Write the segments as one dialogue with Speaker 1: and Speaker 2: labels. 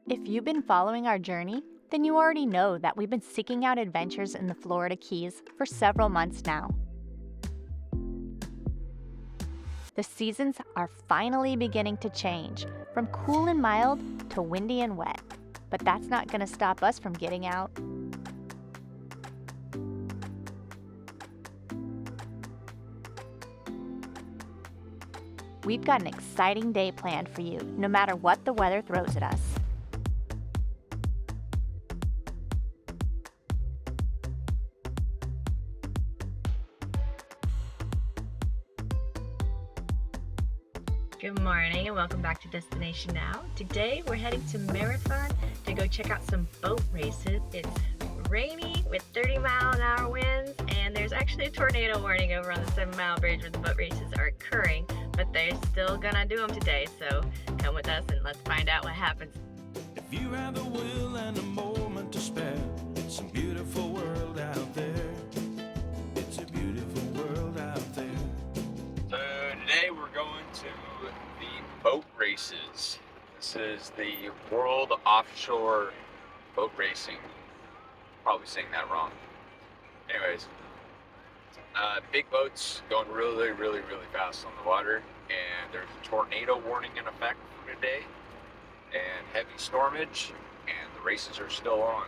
Speaker 1: If you've been following our journey, then you already know that we've been seeking out adventures in the Florida Keys for several months now. The seasons are finally beginning to change, from cool and mild to windy and wet. But that's not going to stop us from getting out. We've got an exciting day planned for you, no matter what the weather throws at us.
Speaker 2: Good morning and welcome back to Destination Now. Today we're heading to Marathon to go check out some boat races. It's rainy with 30-mile-an-hour winds, and there's actually a tornado warning over on the 7-mile bridge where the boat races are occurring, but they're still gonna do them today, so come with us and let's find out what happens.
Speaker 3: If you have the will and a moment to spare, it's a beautiful world out there. It's a beautiful world out there.
Speaker 4: So today we're going to the boat races. This is the World Offshore Boat Racing. Probably saying that wrong. Anyways, big boats going really fast on the water, and there's a tornado warning in effect for today, and heavy stormage, and the races are still on.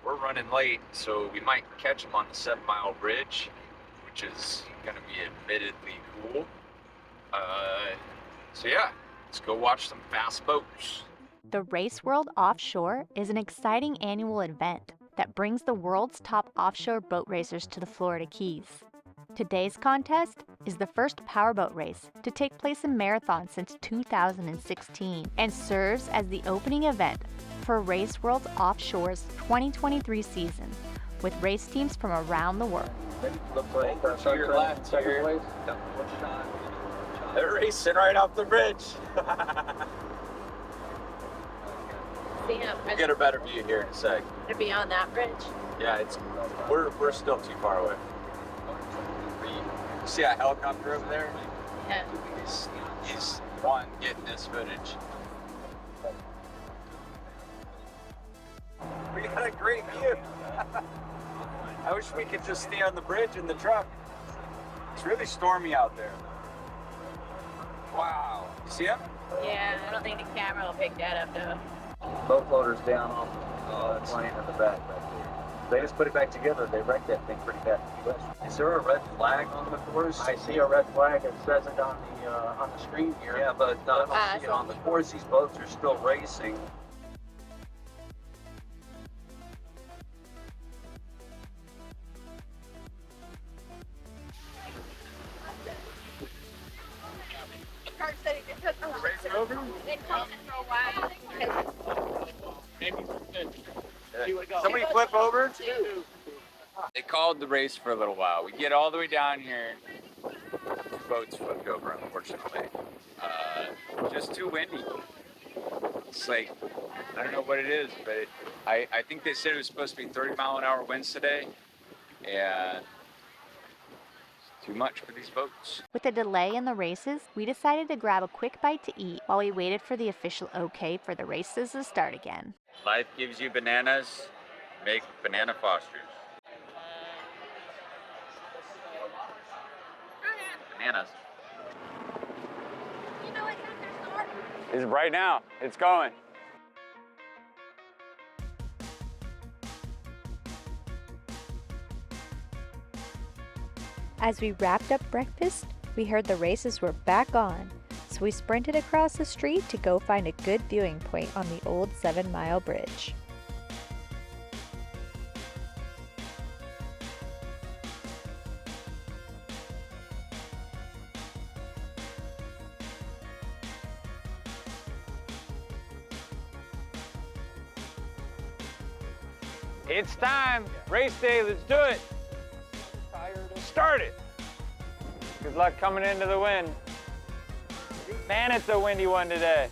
Speaker 4: We're running late, so we might catch them on the 7-mile bridge, which is going to be admittedly cool. So yeah, let's go watch some fast boats.
Speaker 1: The Race World Offshore is an exciting annual event that brings the world's top offshore boat racers to the Florida Keys. Today's contest is the first powerboat race to take place in Marathon since 2016 and serves as the opening event for Race World Offshore's 2023 season, with race teams from around the world.
Speaker 4: Looks like to your left here. They're racing right off the bridge. We'll get a better view here in a sec.
Speaker 2: To be on that bridge.
Speaker 4: Yeah, we're still too far away. You see that helicopter over there?
Speaker 2: Yeah.
Speaker 4: He's one getting this footage. We got a great view. I wish we could just stay on the bridge in the truck. It's really stormy out there. Wow. You see him?
Speaker 2: Yeah, I don't think the camera will pick that up though.
Speaker 5: Boat floater's down on the plane in the back there. They just put it back together. They wrecked that thing pretty bad in the US. Is there a red flag on the course? I see a red flag. It says it on the screen here. Yeah, but I don't see it on the course. These boats are still racing.
Speaker 4: Over? Somebody flip over? They called the race for a little while. We get all the way down here. Boats flipped over, unfortunately. Just too windy. It's like, I don't know what it is, but I think they said it was supposed to be 30-mile-an-hour winds today, and it's too much for these boats.
Speaker 1: With a delay in the races, we decided to grab a quick bite to eat while we waited for the official okay for the races to start again.
Speaker 4: Life gives you bananas, make banana Fosters. Bananas. It's right now. It's going.
Speaker 1: As we wrapped up breakfast, we heard the races were back on, so we sprinted across the street to go find a good viewing point on the old 7-mile bridge.
Speaker 6: It's time. Race day, let's do it. Start it. Good luck coming into the wind. Man, it's a windy one today.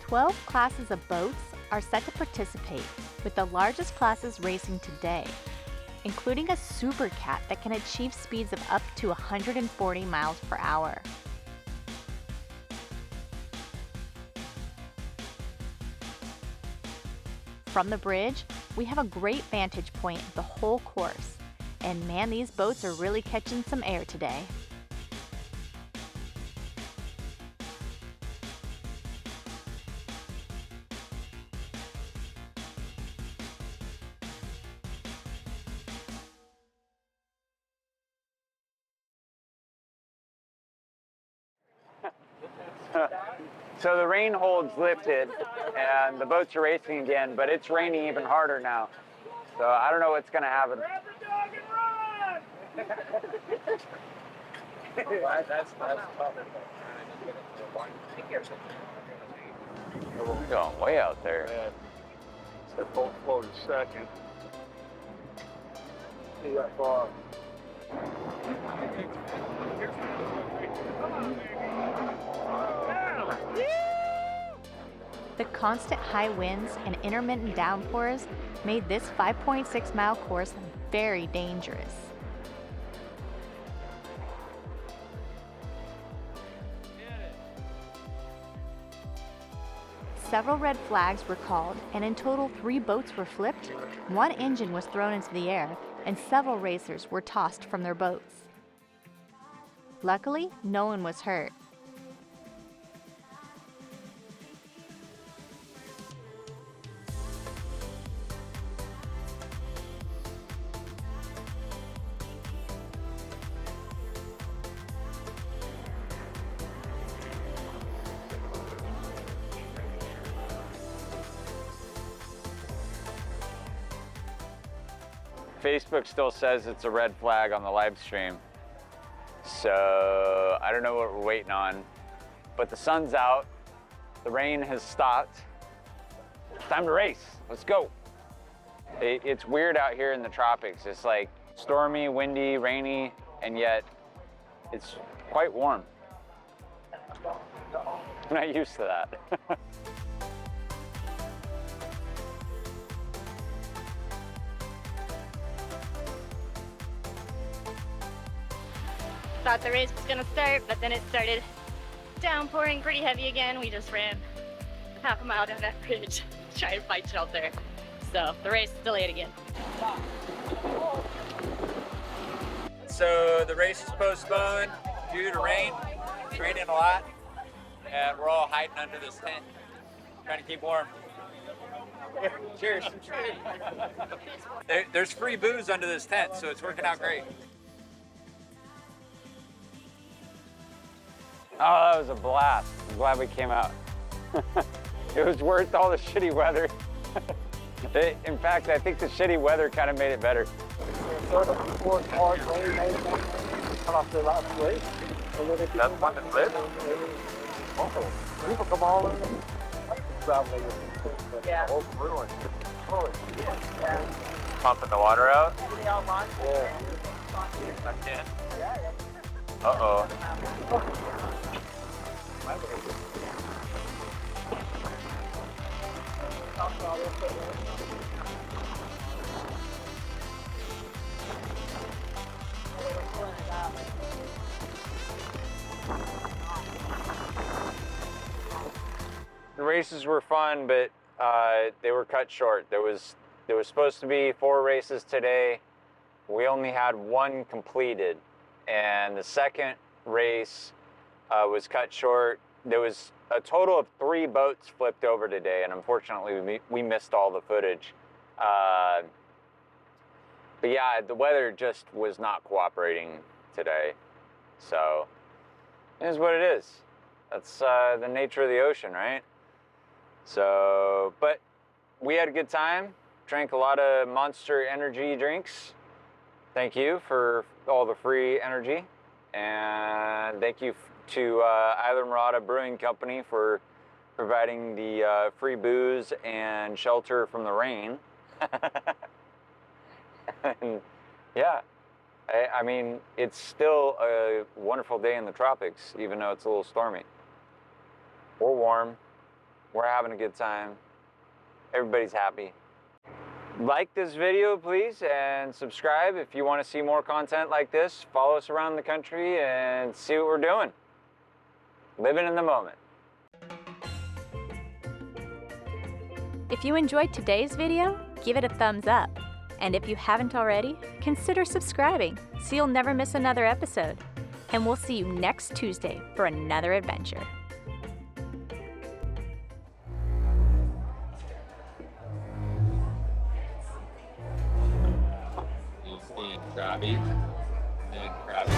Speaker 1: 12 classes of boats are set to participate, with the largest classes racing today, including a Super Cat that can achieve speeds of up to 140 miles per hour. From the bridge, we have a great vantage point of the whole course, and man, these boats are really catching some air today.
Speaker 6: So the rain hold's lifted and the boats are racing again, but it's raining even harder now. So I don't know what's going to happen.
Speaker 5: Grab the dog and run! That's probably
Speaker 6: We're going way out there.
Speaker 5: The boat floated second. See that far.
Speaker 1: The constant high winds and intermittent downpours made this 5.6-mile course very dangerous. Several red flags were called, and in total 3 boats were flipped, 1 engine was thrown into the air, and several racers were tossed from their boats. Luckily, no one was hurt.
Speaker 6: Facebook still says it's a red flag on the live stream. So I don't know what we're waiting on, but the sun's out, the rain has stopped. It's time to race, let's go. It's weird out here in the tropics. It's like stormy, windy, rainy, and yet it's quite warm. I'm not used to that.
Speaker 7: Thought the race was gonna start, but then it started downpouring pretty heavy again. We just ran half a mile down that bridge to try and find shelter. So the race is delayed again.
Speaker 6: So the race is postponed due to rain. It's raining a lot, and we're all hiding under this tent, trying to keep warm. Cheers. There's free booze under this tent, so it's working out great. Oh, that was a blast. I'm glad we came out. It was worth all the shitty weather. In fact, I think the shitty weather kind of made it better.
Speaker 5: That's fun to flip? People come all in. Yeah. Pumping the water out? Yeah. Sucked in? Uh-oh.
Speaker 6: The races were fun, but they were cut short. There was supposed to be 4 races today. We only had 1 completed, and the second race was cut short. There was a total of 3 boats flipped over today, and unfortunately we missed all the footage. But yeah, the weather just was not cooperating today. So it is what it is. That's the nature of the ocean, right? So, but we had a good time. Drank a lot of Monster energy drinks. Thank you for all the free energy. And thank you to Islamorada Brewing Company for providing the free booze and shelter from the rain. And yeah, I mean, it's still a wonderful day in the tropics, even though it's a little stormy. We're warm. We're having a good time. Everybody's happy. Like this video, please, and subscribe if you want to see more content like this. Follow us around the country and see what we're doing. Living in the moment.
Speaker 1: If you enjoyed today's video, give it a thumbs up. And if you haven't already, consider subscribing so you'll never miss another episode. And we'll see you next Tuesday for another adventure.
Speaker 4: Crabby. Crabby.